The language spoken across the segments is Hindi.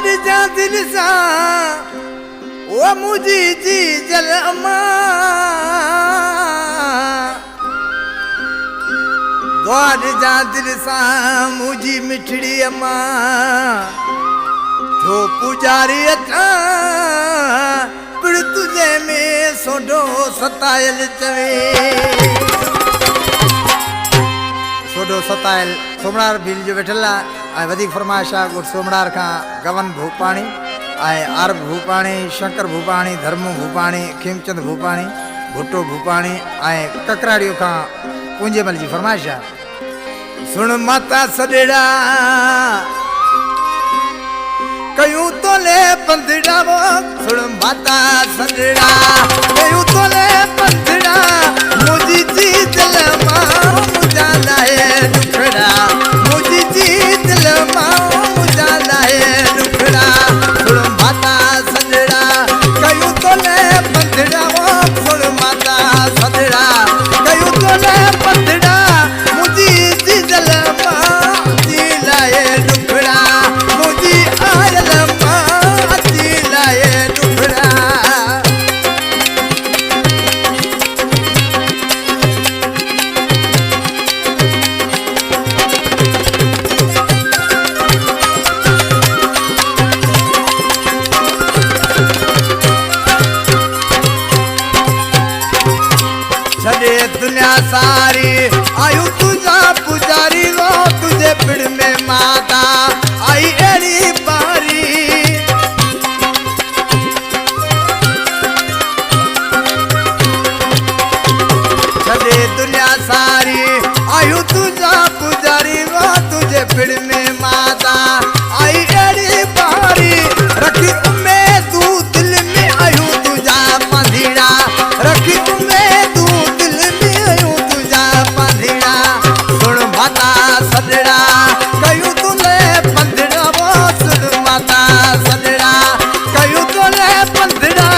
द्वार जा दिल सा ओ मुझी जी जल अम्मा द्वार जा दिल सा मुझी मिठड़ी अम्मा जो पुजारी अचा पिड़ तुझे में सोडो सतायल चवे सोडो सतायल सोमनार भील जो वेठला ऐं वधीक फरमाइश आहे गुरु सोमनार खां गवन भूपाणी ऐं आर भूपाणी शंकर भूपाणी धर्म भूपाणी खेमचंद भूपाणी भुट्टो भूपाणी ऐं ककराड़ियो खां पूंजेमल जी फरमाइश आहे। सुन माता सॾेड़ा कयूं तोले पंधड़ा सुन माता सॾेड़ा कयूं तोले पंधड़ा मुझी जी दिल मां मुझा लाए दुखड़ा मुझी जी दिल मां मुझा लाए दुखड़ा सुन माता सॾेड़ा कयूं तोले पंधड़ा सुन माता सॾेड़ा कयूं तोले पंधड़ा मुझी जी दिल मां जी लाए दुखड़ा मुझी आयल मां जी लाए दुखड़ा। छड़े दुनिया सारी आयु तुझा पुजारी वो तुझे पिड़ में माता आई एड़ी बारी छड़े दुनिया सारी आयु तुझा पुजारी वो तुझे पिड़ में माता आई एड़ी बारी रखी उम्मीद तू दिल में आयु तुझा पंधीड़ा रखी उम्मीद तू दिल में आयु तुझा पंधीड़ा सुन माता सॾेड़ा कयूं तोले पंधड़ा वो सुन माता सॾेड़ा कयूं तोले पंधड़ा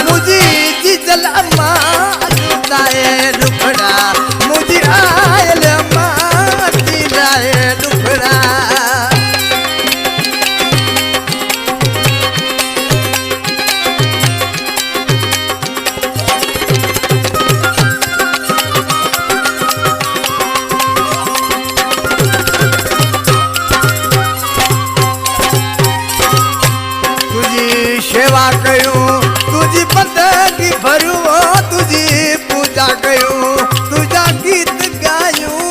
मुझी जी जल अम्मा लाए दुखड़ा मुझी आयल अम्मा जी लाए दुखड़ा। तुझी सेवा कयूं तुझी बंदगी भरूं तुझी पूजा कयूं तुझा गीत गायूं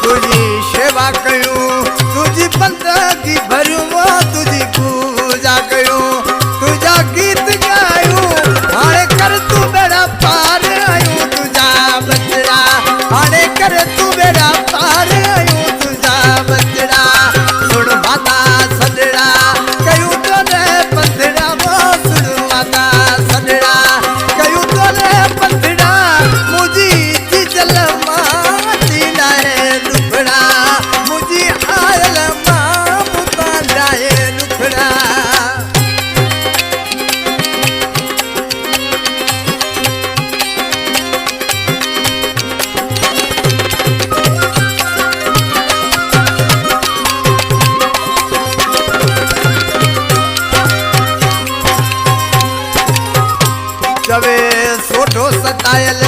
तुझी सेवा कयूं तुझी बंदगी भरूं तुझी पूजा कयूं तुझा गीत गायूं हाणे कर तू बेड़ा पार आयूं तुझा बचड़ा हाणे कर तू बेड़ा पार आयूं तुझा बचड़ा सुन माता सॾेड़ा कयूं तोले पंधड़ा वो सुन माता सॾेड़ा कयूं तोले पंधड़ा मुझी जी जल मां जी लाए दुखड़ा मुझी आयल मां मुझा लाए दुखड़ा। चवे सोडो सतायल